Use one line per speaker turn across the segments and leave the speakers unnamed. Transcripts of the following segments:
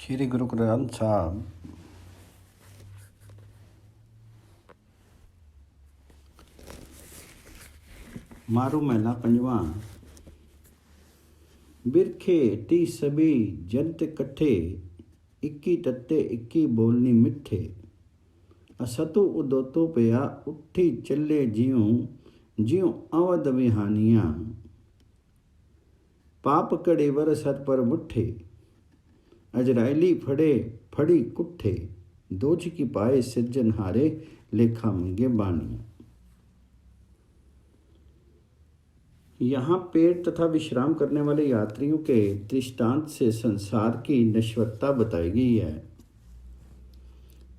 ਸ਼੍ਰੀ ਗੁਰੂ ਗ੍ਰੰਥ ਸਾਹਿਬ ਮਾਰੂ ਮਹਿਲਾ ਪੰਜਵਾਂ। ਬਿਰਖੇ ਟੀ ਸਭੀ ਜਨਤ ਇਕੱਠੇ, 21 ਤੱਤੇ 21 ਬੋਲਨੀ ਮਿੱਠੇ। ਅਸਤੂ ਉਦੋਤੋ ਪਿਆ ਉੱਠੀ ਚੱਲੇ ਜਿਉਂ ਜਿਉਂ ਅਵਧ ਵਿਹਾਨੀਆਂ। ਪਾਪ ਕੜੇ ਵਰ ਸਤ ਪਰ ਮੁੱਠੇ, ਅਜਰਾਇਲੀ ਫੜੇ फड़ी कुट्ठे। दोच की पाए सिरजनहारे, लेखा मंगे बानिया। यहाँ पेट तथा विश्राम करने वाले यात्रियों के दृष्टांत से संसार की नश्वरता बताई गई है।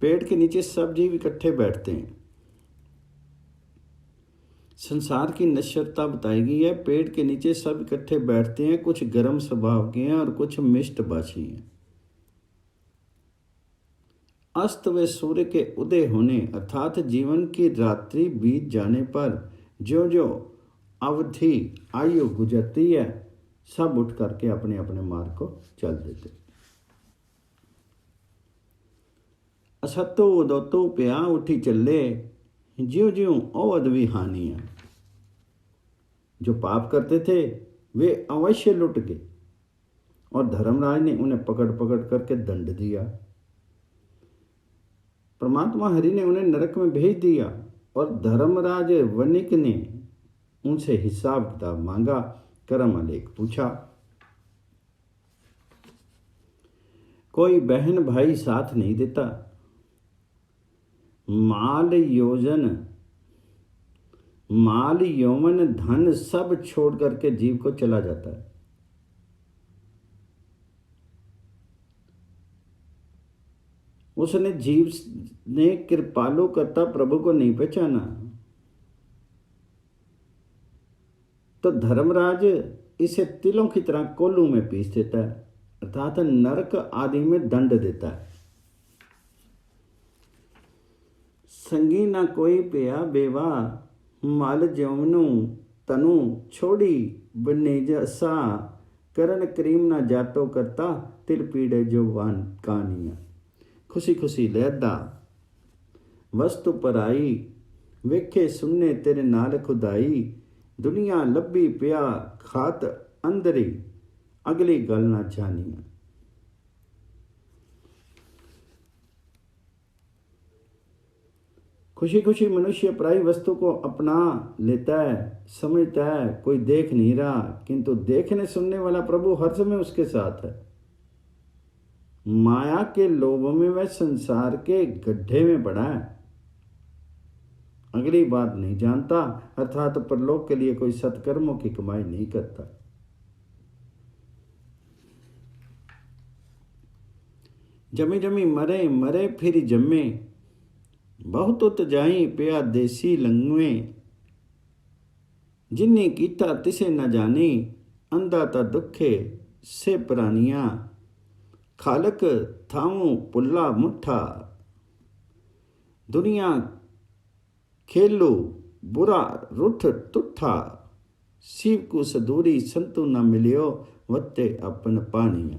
पेट के नीचे सब जीव इकट्ठे बैठते हैं। संसार की नश्वरता बताई गई है। पेट के नीचे सब इकट्ठे बैठते हैं। कुछ गर्म स्वभाव के हैं और कुछ मिष्टभाषी हैं। अस्त व सूर्य के उदय होने अर्थात जीवन की रात्रि बीत जाने पर जो जो अवधि आयु गुजरती है, सब उठ करके अपने अपने मार्ग को चल देते। असतो उदोतो प्या उठी चले, ज्यों ज्यों अवध विहानियां। जो पाप करते थे वे अवश्य लुट गए और धर्मराज ने उन्हें पकड़ पकड़ करके दंड दिया। परमात्मा हरि ने उन्हें नरक में भेज दिया और धर्मराज वनिक ने उनसे हिसाब किताब मांगा, कर्म आलेख पूछा। कोई बहन भाई साथ नहीं देता। माल यौवन धन सब छोड़ करके जीव को चला जाता है। उसने जीव ने कृपालु करता प्रभु को नहीं पहचाना, तो धर्मराज इसे तिलों की तरह कोल्हू में पीस देता है, अर्थात नरक आदि में दंड देता है। संगी ना कोई पिया बेवा, माल जौवनु तनु छोड़ी बने जसा। करण करीम ना जातो करता, तिल पीड़े जो वान कानिया। खुशी खुशी लैदा वस्तु पर आई, वेखे सुनने तेरे नाल खुदाई। दुनिया लब्बी पिया खात अंदरी, अगली गल ना जानिया। खुशी खुशी मनुष्य पराई वस्तु को अपना लेता है, समझता है कोई देख नहीं रहा, किंतु देखने सुनने वाला प्रभु हर समय उसके साथ है। माया के लोभ में वह संसार के गड्ढे में पड़ा है, अगली बात नहीं जानता, अर्थात परलोक के लिए कोई सत्कर्मों की कमाई नहीं करता। जमी जमी मरे मरे फिर जम्मे, बहुत उत जाई पिया देसी लंगवे। जिन्नी कीता तिसे न जानी, अंधा ता दुखे से प्राणिया। खालक थाऊं पुल्ला मुठा, दुनिया खेलो बुरा रुठ तुठा। शिव को सदूरी संतु न मिलियो, वत्ते अपन पानिया।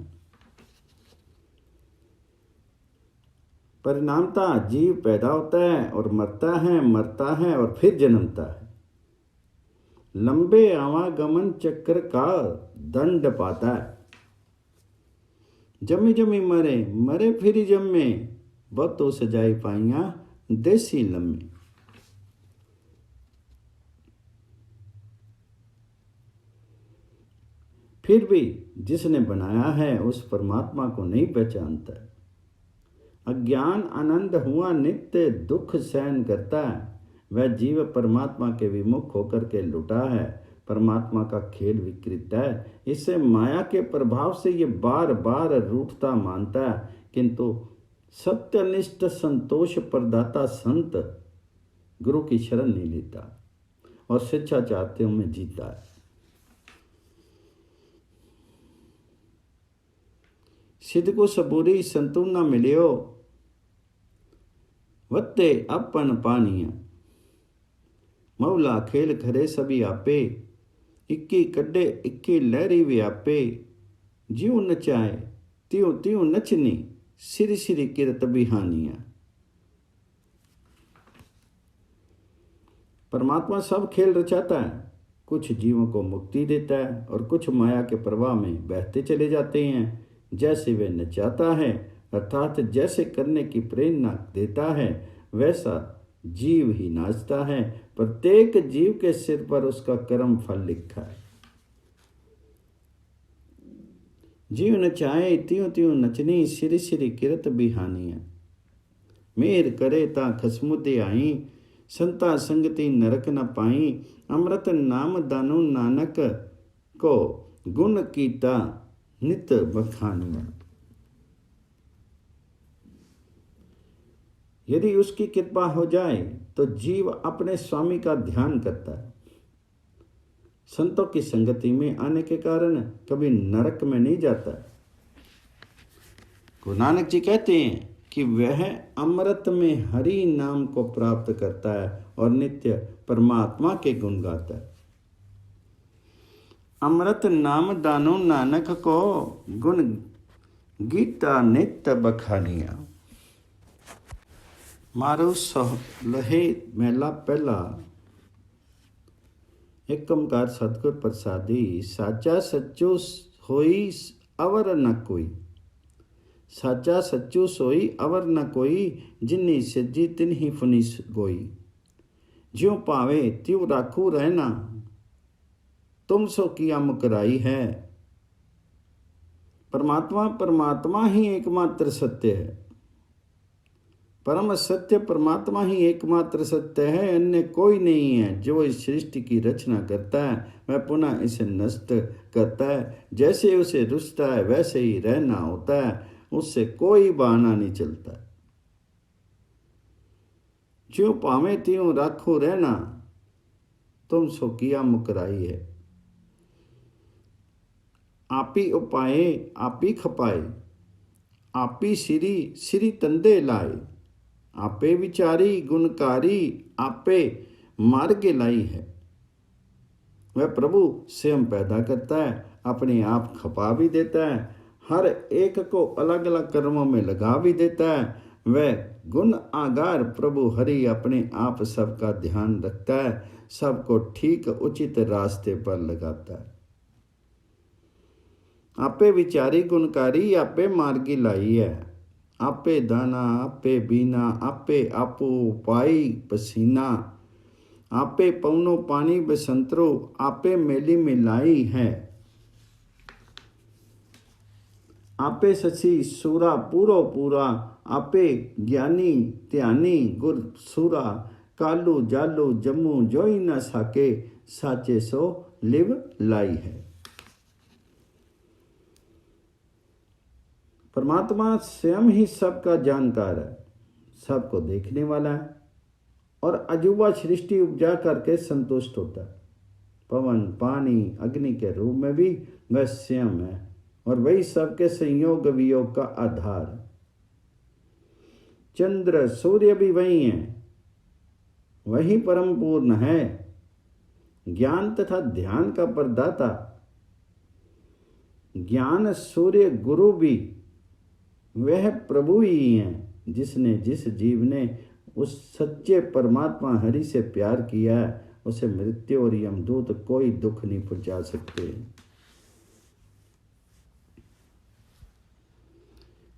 परिणामता जीव पैदा होता है और मरता है और फिर जन्मता है। लंबे आवागमन चक्र का दंड पाता है। जमी जमी मरे मरे फिर जम्मे, बहुतों सजाई पाइया देसी लम्मे। फिर भी जिसने बनाया है उस परमात्मा को नहीं पहचानता। अज्ञान आनंद हुआ नित्य दुख सहन करता है। वह जीव परमात्मा के विमुख होकर के लुटा है। परमात्मा का खेल विकृत है। इससे माया के प्रभाव से ये बार बार रूठता मानता है, किंतु सत्यनिष्ठ संतोष प्रदाता संत गुरु की शरण नहीं लेता और शिक्षाचार्यों में जीता है। सिद्ध को सबूरी संतु न मिलियो, वत्ते अपन पानिया। मौला खेल खरे सभी आपे, 21 कड्डे 21 लहरी व्यापे। जीव नचाए त्यों त्यों नचनी, सिरी सिरी किरत बिहानियाँ। परमात्मा सब खेल रचाता है, कुछ जीवों को मुक्ति देता है और कुछ माया के प्रवाह में बहते चले जाते हैं। जैसे वे नचाता है अर्थात जैसे करने की प्रेरणा देता है, वैसा जीव ही नाचता है। प्रत्येक जीव के सिर पर उसका कर्म फल लिखा है। जीव नचाए त्यों त्यों नचनी, सिरी सिरी किरत बिहानियाँ। मेर करे ता खसमुदे आई, संता संगति नरक न पाई। अमृत नाम दानो नानक को, गुण कीता नित बखानिया। यदि उसकी कृपा हो जाए तो जीव अपने स्वामी का ध्यान करता है। संतों की संगति में आने के कारण कभी नरक में नहीं जाता। गुरु नानक जी कहते हैं कि वह अमृत में हरि नाम को प्राप्त करता है और नित्य परमात्मा के गुण गाता है। अमृत नाम दानो नानक को, गुण गीता नित्य बखानिया। मारो लहे मेला पहला एकमकार सतगुर प्रसादी। साचा सच्चो होई अवर न कोई, साचा सच्चो सोई अवर न कोई। जिन्नी सिजी तिन्ही फुनी गोई, ज्यों पावे त्यों राखू रहना। तुम सो किया मुकराई है। परमात्मा परमात्मा ही एकमात्र सत्य है। परम सत्य परमात्मा ही एकमात्र सत्य है, अन्य कोई नहीं है। जो इस सृष्टि की रचना करता है वह पुनः इसे नष्ट करता है। जैसे उसे रुचता है वैसे ही रहना होता है, उससे कोई बहाना नहीं चलता। ज्यों पावे त्यों राखो रहना, तुम सो किया मुकराई है। आपी उपाए आपी खपाए, आपी सिरी सिरी तंदे लाए। आपे विचारी गुणकारी, आपे मार्ग लाई है। वह प्रभु स्वयं पैदा करता है, अपने आप खपा भी देता है, हर एक को अलग अलग कर्मों में लगा भी देता है। वह गुण आगार प्रभु हरि अपने आप सबका ध्यान रखता है, सबको ठीक उचित रास्ते पर लगाता है। आपे विचारी गुणकारी, आपे मार्गी लाई है। आपे दाना आपे बीना, आपे आपो पाई पसीना। आपे पौनो पानी बसंतरो, आपे मेली मिलाई है। आपे सची सूरा पूरो पूरा, आपे ज्ञानी ध्यानी गुर सूरा। कालू जालू जम्मू जोई न साके, साचे सो लिव लाई है। परमात्मा स्वयं ही सबका जानकार है, सबको देखने वाला है और अजूबा सृष्टि उपजा करके संतुष्ट होता है। पवन पानी अग्नि के रूप में भी वह स्वयं है और वही सबके संयोग वियोग का आधार है। चंद्र सूर्य भी वही है, वही परम पूर्ण है। ज्ञान तथा ध्यान का प्रदाता ज्ञान सूर्य गुरु भी वह प्रभु ही है, जिसने जिस जीव ने उस सच्चे परमात्मा हरि से प्यार किया है उसे मृत्यु और यमदूत कोई दुख नहीं पहुंचा सकते।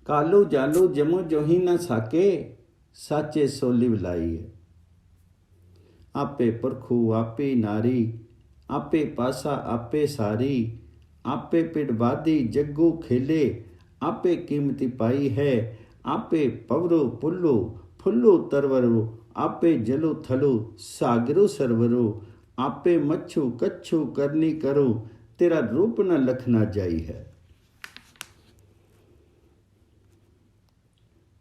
कालू जालू जमो जोही न साके, साचे सोली लाई है। आपे परखू आपे नारी, आपे पासा आपे सारी। आपे पिड़बादी जग्गू खेले, आपे कीमती पाई है। आपे पवरो पुल्लो फुल्लो तरवरो, आपे जलो थलो सागरो सरवरो। आपे मच्छू कच्छू करनी करो, तेरा रूप न लखना जाई है।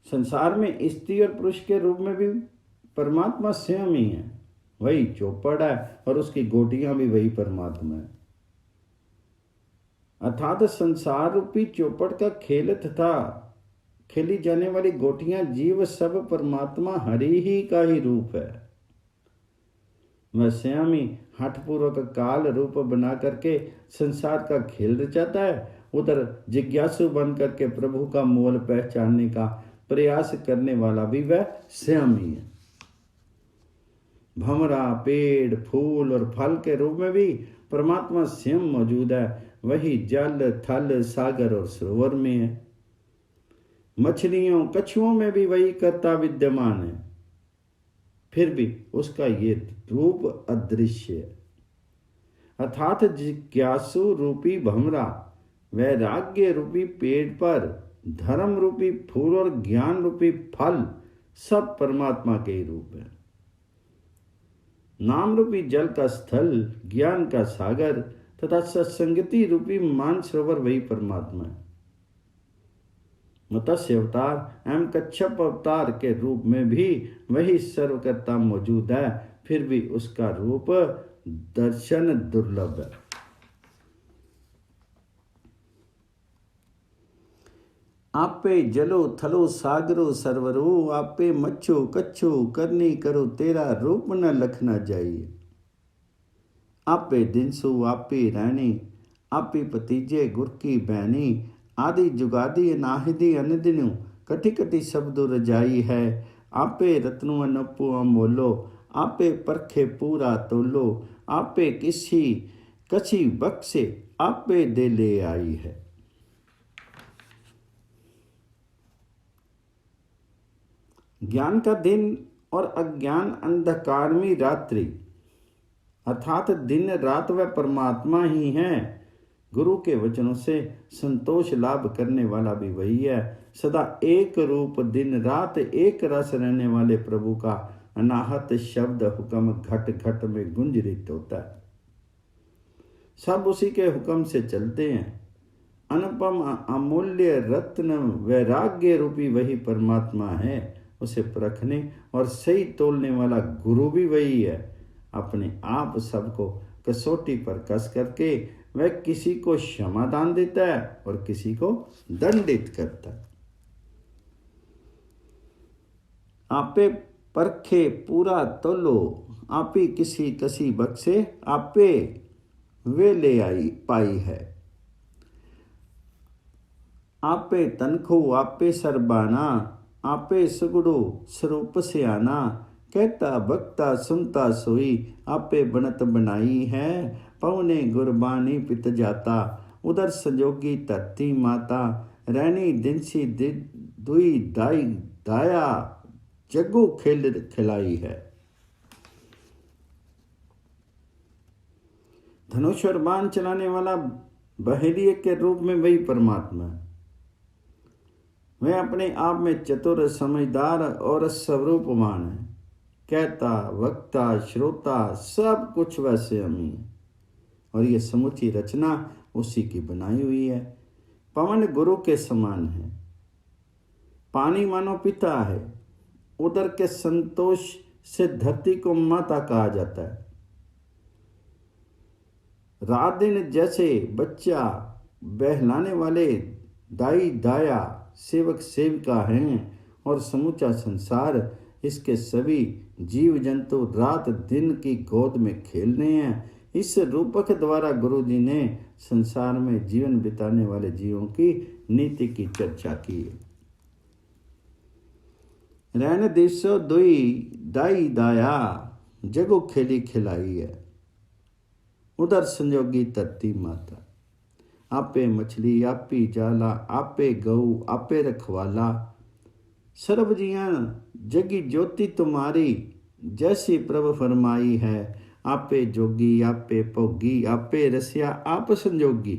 संसार में स्त्री और पुरुष के रूप में भी परमात्मा स्वयं ही है। वही चौपड़ है और उसकी गोटियां भी वही परमात्मा है। अर्थात संसार रूपी चौपड़ का खेल तथा खेली जाने वाली गोटियां जीव सब परमात्मा हरि ही का ही रूप है। वह स्वयं ही हठपूर्वक काल रूप बना करके संसार का खेल रचाता है उधर जिज्ञासु बन करके प्रभु का मोल पहचानने का प्रयास करने वाला भी वह स्वयं ही है। भंवरा, पेड़, फूल और फल के रूप में भी परमात्मा स्वयं मौजूद है। वही जल, थल, सागर और सरोवर में है। मछलियों, कछुओं में भी वही कर्ता विद्यमान है, फिर भी उसका ये रूप अदृश्य है। अर्थात जिज्ञासु रूपी भंवरा, वैराग्य रूपी पेड़ पर, धर्म रूपी फूल और ज्ञान रूपी फल सब परमात्मा के ही रूप है। नाम रूपी जल का स्थल, ज्ञान का सागर तथा सत्संगति रूपी मानसरोवर वही परमात्मा है। मत्स्य अवतार एवं कच्छप अवतार के रूप में भी वही सर्वकर्ता मौजूद है, फिर भी उसका रूप दर्शन दुर्लभ है। आपे जलो थलो सागरो सरवरो, आपे मच्छो कच्छो करनी करो तेरा रूप न लखना जाइए। आपे दिनसु आपे रैनी, आपे भतीजे गुर की बहनी, आदि जुगादी अनाहिदी अनदिनु कटी कटी शब्दो रजाई है। आपे रत्नु अनपु अमोलो, आपे परखे पूरा तोलो, आपे किसी कसी बक्से आपे दे ले आई है। ज्ञान का दिन और अज्ञान अंधकारमी रात्रि, अर्थात दिन रात वह परमात्मा ही है। गुरु के वचनों से संतोष लाभ करने वाला भी वही है। सदा एक रूप दिन रात एक रस रहने वाले प्रभु का अनाहत शब्द हुक्म घट घट में गुंजरित होता है। सब उसी के हुक्म से चलते हैं। अनुपम अमूल्य रत्न वैराग्य रूपी वही परमात्मा है। उसे परखने और सही तोलने वाला गुरु भी वही है। अपने आप सबको कसौटी पर कस करके वह किसी को क्षमादान देता है और किसी को दंडित करता है। आपे परखे पूरा तोलो, आपी किसी कसी बक्से आपे वे ले आई पाई है। आपे तनखो आपे सरबाना, आपे सुगड़ो स्वरूप से आना, कहता भक्ता सुनता सोई, आपे बनत बनाई है। पवने गुरबानी पित जाता, उधर संजोगी धरती माता, रैनी दिनसी दुई दाई दाया, जगू खेल खिलाई है। धनुष और बाण चलाने वाला बहेलिये के रूप में वही परमात्मा है। वह अपने आप में चतुर, समझदार और स्वरूपवान है। कहता, वक्ता, श्रोता सब कुछ वैसे हम ही है और ये समुची रचना उसी की बनाई हुई है। पवन गुरु के समान है, पानी मानो पिता है, उदर के संतोष से धरती को माता कहा जाता है। रात दिन जैसे बच्चा बहलाने वाले दाई दाया सेवक सेविका हैं और समूचा संसार, इसके सभी जीव जंतु रात दिन की गोद में खेलने हैं। इस रूपक द्वारा गुरु जी ने संसार में जीवन बिताने वाले जीवों की नीति की चर्चा की है। रैन दिसो दुई दाई दाया, जगो खेली खिलाई है, उधर संजोगी धरती माता। आपे मछली आपी जाला, आपे गऊ आपे रखवाला, सर्व जियां जगी ज्योति तुम्हारी, जैसी प्रभ फरमाई है। आपे जोगी आपे भोगी, आपे रसिया आप संजोगी,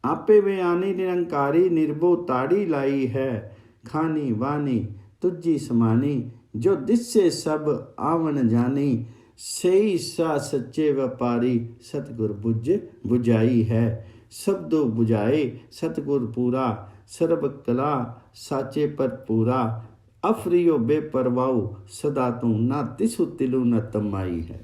आपे वे आनी निरंकारी, निर्भो ताड़ी लाई है। खानी वानी तुझी समानी, जो दिसे सब आवन जानी, सही सा सच्चे व्यापारी, सतगुर बुझ बुझाई है। शब्दों बुझाए सतगुर पूरा, सर्व कला साचे पर पूरा, अफरियो बेपरवाऊ सदा तू, ना तिसु तिलु न तमाई है।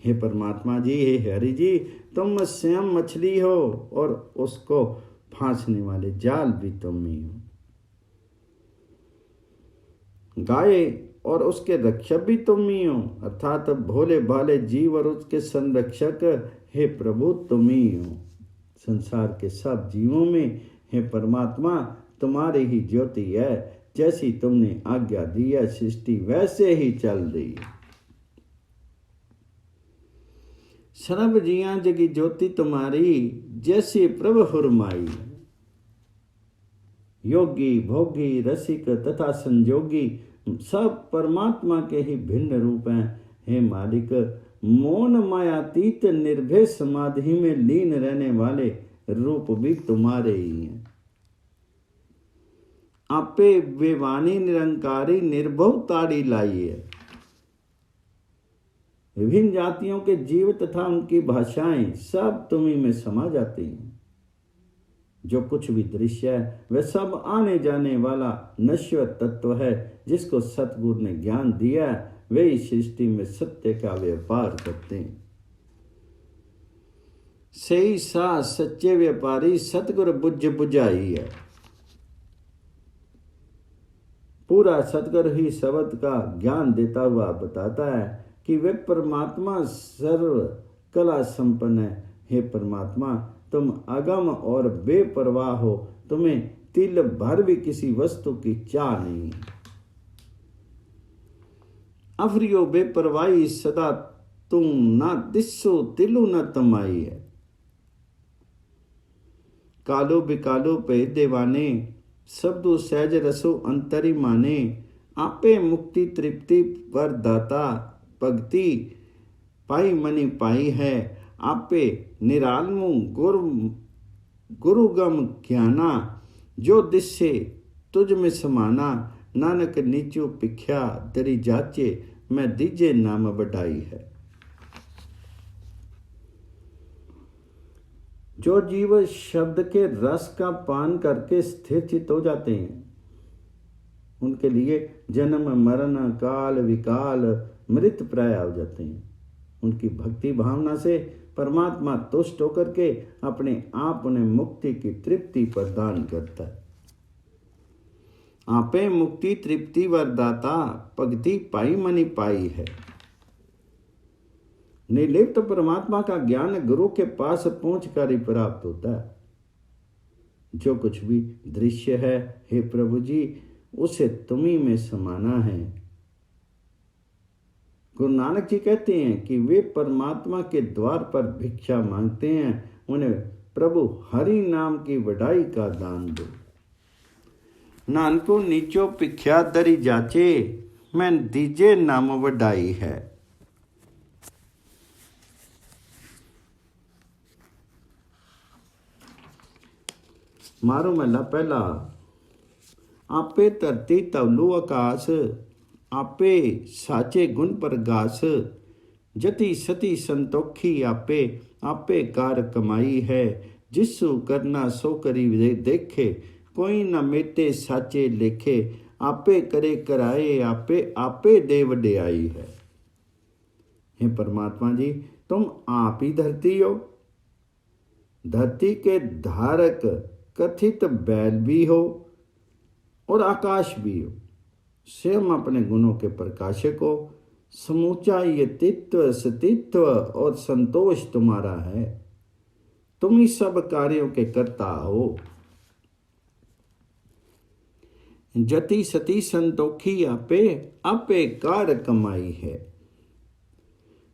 हे परमात्मा जी, हे हरि जी, तुम स्वयं मछली हो और उसको फांसने वाले जाल भी तुम ही हो। गाय और उसके रक्षक भी तुम ही हो, अर्थात भोले भाले जीव और उसके संरक्षक हे प्रभु तुम ही हो। संसार के सब जीवों में हे परमात्मा तुम्हारी ही ज्योति है। जैसी तुमने आज्ञा दी है सृष्टि वैसे ही चल रही है। सर्व जिया जगी ज्योति तुम्हारी जैसी प्रभु हुरमाई। योगी भोगी रसिक तथा संजोगी सब परमात्मा के ही भिन्न रूप हैं। हे मालिक मौन मायातीत निर्भय समाधि में लीन रहने वाले रूप भी तुम्हारे ही हैं। आपे वेवानी निरंकारी निर्भव ताड़ी लाई है। विभिन्न जातियों के जीव तथा उनकी भाषाएं सब तुम्ही में समा जाती हैं। जो कुछ भी दृश्य है वह सब आने जाने वाला नश्वर तत्व है। जिसको सतगुरु ने ज्ञान दिया है वे इस सृष्टि में सत्य का व्यापार करते हैं। सही सा सच्चे व्यापारी सतगुरु बुझ बुझाई है। पूरा सतगुरु ही शब्द का ज्ञान देता हुआ बताता है कि वे परमात्मा सर्व कला संपन्न है। हे परमात्मा तुम अगम और बेपरवाह हो। तुम्हें तिल भर भी किसी वस्तु की चाह नहीं। अफ्रियो बेपरवाही सदा तुम ना दिसो तिलु न तमाई है। कालो बिकालो पे देवाने शब्दो सहज रसो अंतरी माने। आपे मुक्ति तृप्ति पर दाता भक्ति पाई मनी पाई है। आपे निरालमु गुरुगम ज्ञाना जो दिसे तुझ में समाना। नानक नीचो पिख्या दरी जाचे मैं दीजे नाम बढ़ाई है। जो जीव शब्द के रस का पान करके स्थिर चित हो जाते हैं उनके लिए जन्म मरण काल विकाल मृत प्राय हो जाते हैं। उनकी भक्ति भावना से परमात्मा तुष्ट होकर के अपने आप उन्हें मुक्ति की तृप्ति प्रदान करता है। आपे मुक्ति तृप्ति वरदाता भक्ति पाई मनी पाई है। निर्लिप्त परमात्मा का ज्ञान गुरु के पास पहुंचकर ही प्राप्त होता है। जो कुछ भी दृश्य है हे प्रभु जी उसे तुम्ही में समाना है। गुरु नानक जी कहते हैं कि वे परमात्मा के द्वार पर भिक्षा मांगते हैं। उन्हें प्रभु हरि नाम की वडाई का दान दो। नानको नीचो भिक्षा दरी जाचे मैं दीजे नाम वडाई है। मारो महला पहला। आपे धरती तवलु आकाश आपे साचे गुण प्रगास। जति सती संतोखी आपे आपे कार कमाई है। जिसु करना सो करी देखे कोई न मेटे साचे लेखे। आपे करे कराए आपे आपे दे वड्याई है। हे परमात्मा जी तुम आप ही धरती हो। धरती के धारक कथित बैल भी हो और आकाश भी हो। स्वयं अपने गुणों के प्रकाशक हो। समूचा ये तित्व सतित्व और संतोष तुम्हारा है। तुम ही सब कार्यों के कर्ता हो। जति सती संतोखी आपे आपे कार कमाई है।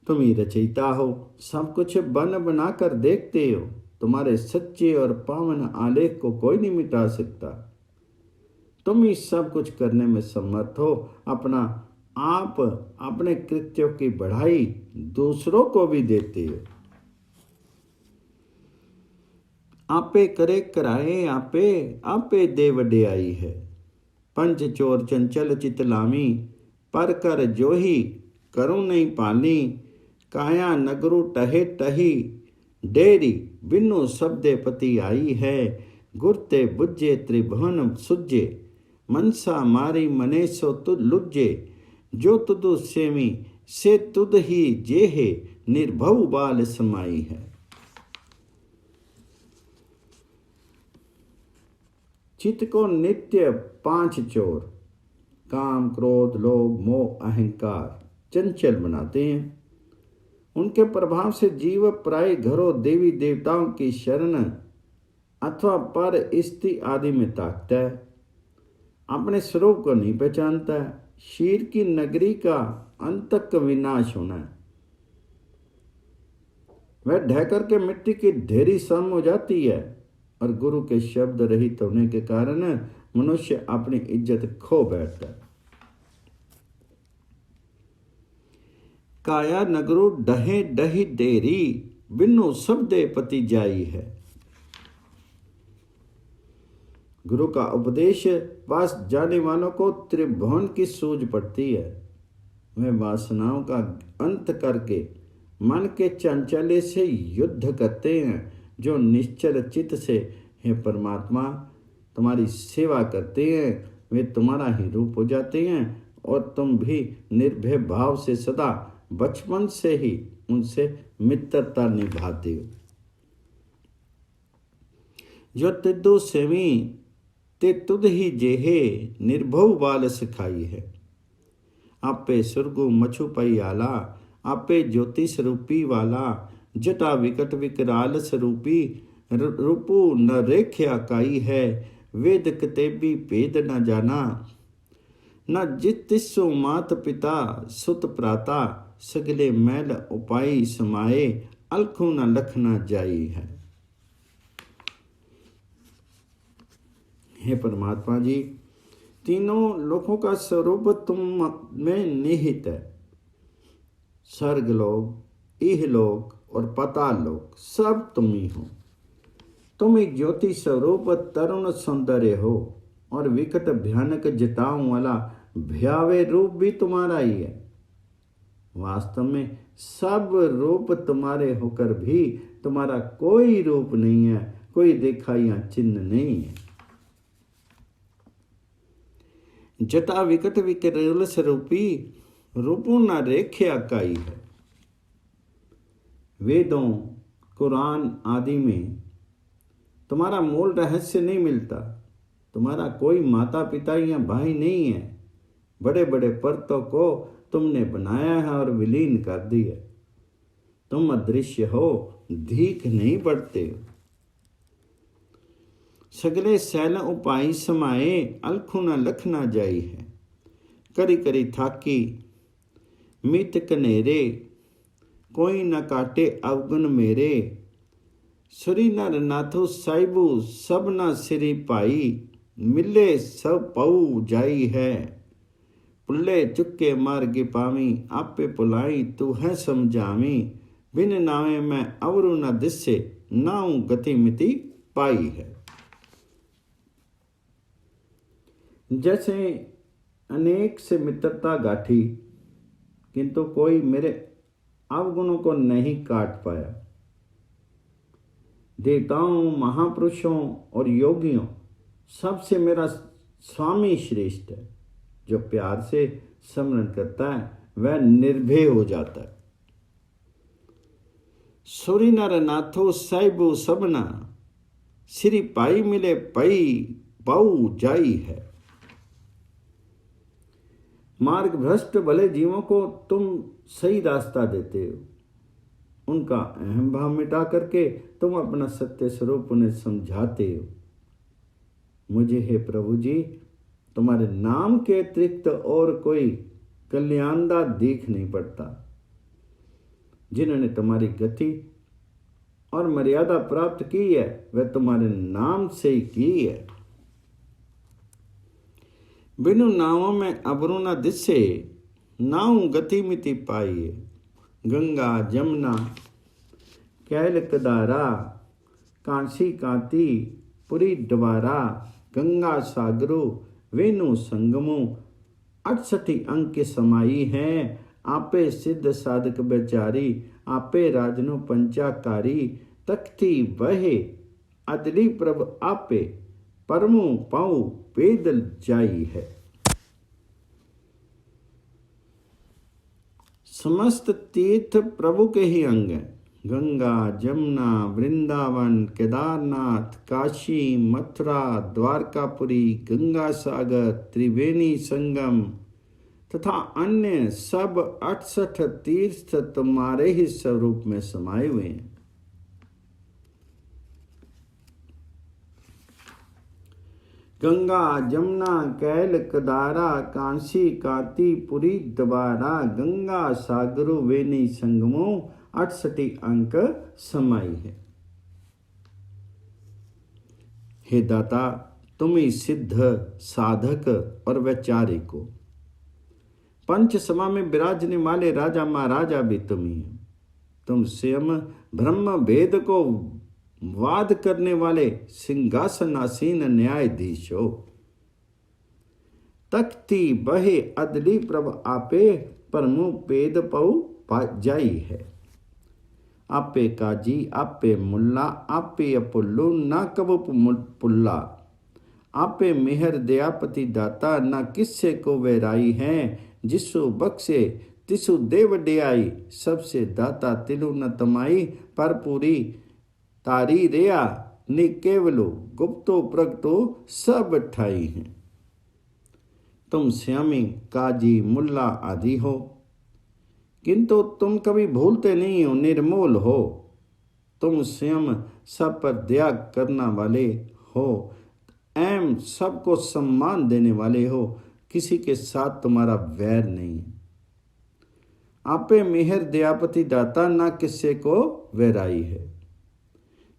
तुम ही रचयिता हो। सब कुछ बन बना कर देखते हो। तुम्हारे सच्चे और पावन आलेख को कोई नहीं मिटा सकता। तुम ही सब कुछ करने में समर्थ हो। अपना आप अपने कृत्यों की बढ़ाई दूसरों को भी देते हो। आपे करे कराए आपे आपे दे वड्याई है। पंच चोर चंचल चित लामी पर कर जोही करूं नहीं पानी। काया नगरु टहे टही डेरी बिनु शब्दे पति आई है। गुरते बुझे त्रिभुवन सुजे मनसा मारी मने सो तुद लुज्जे। जो तुदु सेमी से तुद ही जेहे निर्भव बाल समाई है। चित्त को नित्य 5 चोर काम क्रोध लोभ मोह अहंकार चंचल बनाते हैं। उनके प्रभाव से जीव प्राय घरों देवी देवताओं की शरण अथवा पर स्त्री आदि में ताकता है, अपने स्वरूप को नहीं पहचानता है। शीर की नगरी का अंतक विनाश होना है, वह ढहकर के मिट्टी की ढेरी सम हो जाती है और गुरु के शब्द रहित होने के कारण मनुष्य अपनी इज्जत खो बैठता है। काया नगरो डहे डही डेरी, बिनु शब्दे पति जाई है। गुरु का उपदेश पास जाने वालों को त्रिभुवन की सूझ पड़ती है। वह वासनाओं का अंत करके मन के चांचल्य से युद्ध करते हैं। जो निश्चल चित्त से हे परमात्मा तुम्हारी सेवा करते हैं, वे तुम्हारा ही रूप हो जाते हैं और तुम भी निर्भय भाव से सदा बचपन से ही उनसे मित्रता निभाते हो। जो तिद्दु सेवी ते तुद ही जेहे, निर्भव बाल सिखाई है। आपे सुरगु मछु पई आला, आपे ज्योति स्वरूपी वाला, जटा विकट विकराल स्वरूपी, रूपु न रेख्या काई है। वेद कितेबी भेद न जाना, न जितिसु मात पिता सुत प्राता, सगले मैल उपाई समाये, अलखु न लख न जाई है। हे परमात्मा जी, तीनों लोकों का स्वरूप तुम में निहित है। स्वर्ग लोक, इहलोक और पाताल लोक सब तुम ही हो। तुम ही ज्योति स्वरूप तरुण सौंदर्य हो और विकट भयानक जटाओं वाला भयावे रूप भी तुम्हारा ही है। वास्तव में सब रूप तुम्हारे होकर भी तुम्हारा कोई रूप नहीं है, कोई देखा या चिन्ह नहीं है। जटा विकट विकराल स्वरूपी, रूपों न रेख्या काई है। वेदों कुरान आदि में तुम्हारा मूल रहस्य नहीं मिलता। तुम्हारा कोई माता पिता या भाई नहीं है। बड़े बड़े पर्वतों को तुमने बनाया है और विलीन कर दिया। तुम अदृश्य हो, धीख नहीं बढ़ते हो। सगले सैल उपाय समाये, अलखु न लख न जाई है। करी करी थाकी मित कनेरे, कोई न काटे अवगुण मेरे। सुरी नर नाथो साहिबू, सब न सिरी पाई, मिले सब पऊ जाई है। पुल्ले चुक्के मार्गे पावी, आपे पुलाई तू है समझावी। बिन नावे मैं अवरु न दिसे, नाऊ गति मिति पाई है। जैसे अनेक से मित्रता गाठी, किंतु कोई मेरे अवगुणों को नहीं काट पाया। देवताओं, महापुरुषों और योगियों सबसे मेरा स्वामी श्रेष्ठ है। जो प्यार से स्मरण करता है वह निर्भय हो जाता है। सुरी नर नाथो साहिबो सबना, श्री पाई मिले पई पाऊ जाई है। मार्ग भ्रष्ट भले जीवों को तुम सही रास्ता देते हो। उनका अहम भाव मिटा करके तुम अपना सत्य स्वरूप उन्हें समझाते हो। मुझे हे प्रभु जी, तुम्हारे नाम के अतिरिक्त और कोई कल्याणदा दिख नहीं पड़ता। जिन्होंने तुम्हारी गति और मर्यादा प्राप्त की है वह तुम्हारे नाम से ही की है। बिनु नावों में अबरू न दिसे, नाव गति मिति पाइए। गंगा जमुना कैल कदारा, कांसी कांति पुरी द्वारा। गंगा सागरो वेणु संगमो, 68 अंक के समाई है। आपे सिद्ध साधक बेचारी, आपे राजनो पंचाकारी। तख्ती बहे अदली प्रभ आपे, परमो पाऊ पैदल जाई है। समस्त तीर्थ प्रभु के ही अंग हैं। गंगा जमुना वृंदावन केदारनाथ काशी मथुरा द्वारकापुरी गंगा सागर त्रिवेणी संगम तथा अन्य सब 68 तीर्थ तुम्हारे ही स्वरूप में समाये हुए हैं। गंगा जमुना कैल कदारा कांसी कांति पुरी द्वारा गंगा सागरो वेनी संगमो 68 अंक समाई है। हे दाता, तुम ही सिद्ध साधक और वैचारिक हो। पंच समा में विराजने वाले राजा महाराजा भी तुम ही हो। तुम स्वयं ब्रह्म भेद को वाद करने वाले सिंहासनासीन न्यायाधीश हो। तख्ती बहे अदली प्रभ आपे परमु पेद पौ जाई है। आपे काजी आपे मुल्ला आपे अपुल्लू ना कबू पुल्ला। आपे मेहर दयापति दाता ना किस्से को वैराई है। जिसु बख्शे तिसु देव डियाई सबसे दाता तिलु न तमाई। पर पूरी तारी रेया नि केवलो गुप्तो प्रगटो सब ठाई हैं। तुम श्यामी काजी मुल्ला आदि हो, किंतु तुम कभी भूलते नहीं हो, निर्मूल हो। तुम स्वयं सब पर दया करना वाले हो एवं सबको सम्मान देने वाले हो। किसी के साथ तुम्हारा वैर नहीं। आपे मेहर दयापति दाता ना किसी को वैराई है।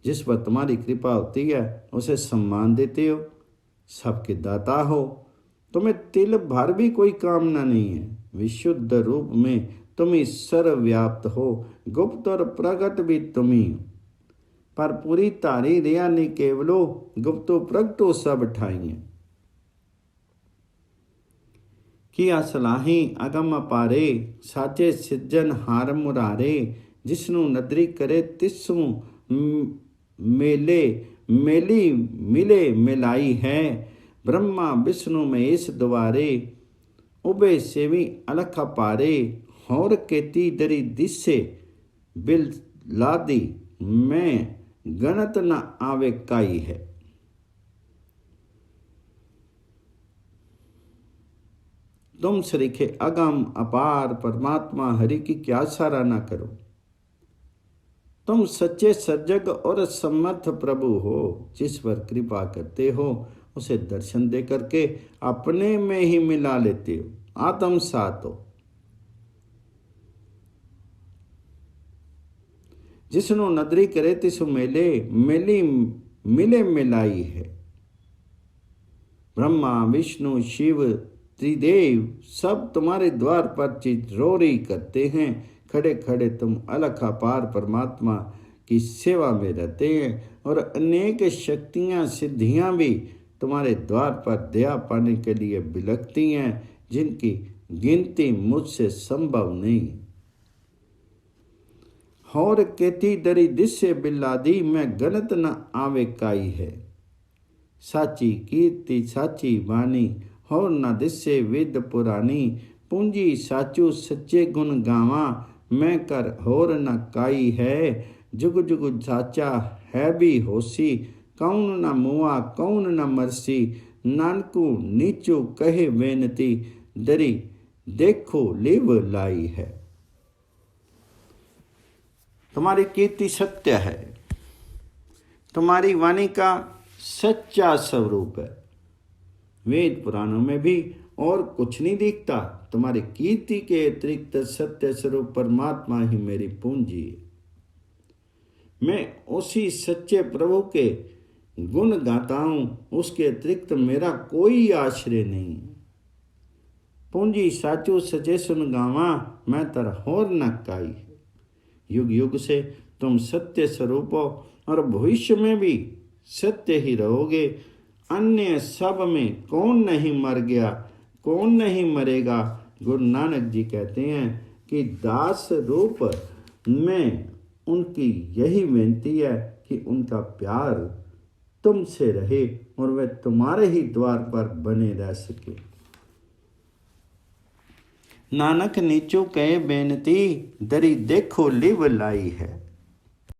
जिस पर तुम्हारी कृपा होती है उसे सम्मान देते हो, सबके दाता हो। तुम्हें तिल भर भी कोई कामना नहीं है। विशुद्ध रूप में तुम ही सर्वव्याप्त हो, गुप्त और प्रकट भी तुम ही हो। पर पूरी तारी रिया ने केवलो गुप्तो प्रगटो सब ठाई है। किया सलाही अगम पारे साचे सिज्जन हार मुरारे। जिसनु नदरी करे तिसु मेले मेली मिले मिलाई है। ब्रह्मा विष्णु महेश द्वारे उबे सेवी अलख पारे। हौर केती दरी दिसे बिल लादी मैं गणत न आवे काई है। तुम सरीखे अगम अपार परमात्मा हरि की क्या सराहना करो। तुम सच्चे सजग और समर्थ प्रभु हो। जिस पर कृपा करते हो उसे दर्शन दे करके अपने में ही मिला लेते हो, आत्मसात हो। जिसनु नदरी करे तिसु मेले मेली मिले मिलाई है। ब्रह्मा विष्णु शिव त्रिदेव सब तुम्हारे द्वार पर चिरोरी करते हैं। खड़े खड़े तुम अलख अपार परमात्मा की सेवा में रहते हैं और अनेक शक्तियां सिद्धियां भी तुम्हारे द्वार पर दया पाने के लिए बिलखती हैं, जिनकी गिनती मुझसे संभव नहीं। हौर केती दरी दिसे बिल्लादी मैं गणत न आवे काई है। साची कीर्ति साची वाणी और न दिसे वेद पुरानी। पूंजी साचू सच्चे गुण गावा मैं कर होर न काई है। जुग जुग साचा है भी होसी कौन न मुआ कौन न मरसी। नानकू नीचू कहे बेनती दरी देखो लिव लाई है। तुम्हारी कीर्ति सत्य है, तुम्हारी वाणी का सच्चा स्वरूप है। वेद पुराणों में भी और कुछ नहीं दिखता। तुम्हारी कीर्ति के अतिरिक्त सत्य स्वरूप परमात्मा ही मेरी पूंजी है। मैं उसी सच्चे प्रभु के गुण गाता हूं, उसके अतिरिक्त मेरा कोई आश्रय नहीं। पूंजी साचू सचे सुन गावा मैं तर होर न काई। युग युग से तुम सत्य स्वरूप हो और भविष्य में भी सत्य ही रहोगे। अन्य सब में कौन नहीं मर गया, कौन नहीं मरेगा। गुरु नानक जी कहते हैं कि दास रूप में उनकी यही विनती है कि उनका प्यार तुमसे रहे और वे तुम्हारे ही द्वार पर बने रह सके। नानक नीचो कहे बेनती दरी देखो लिव लाई है।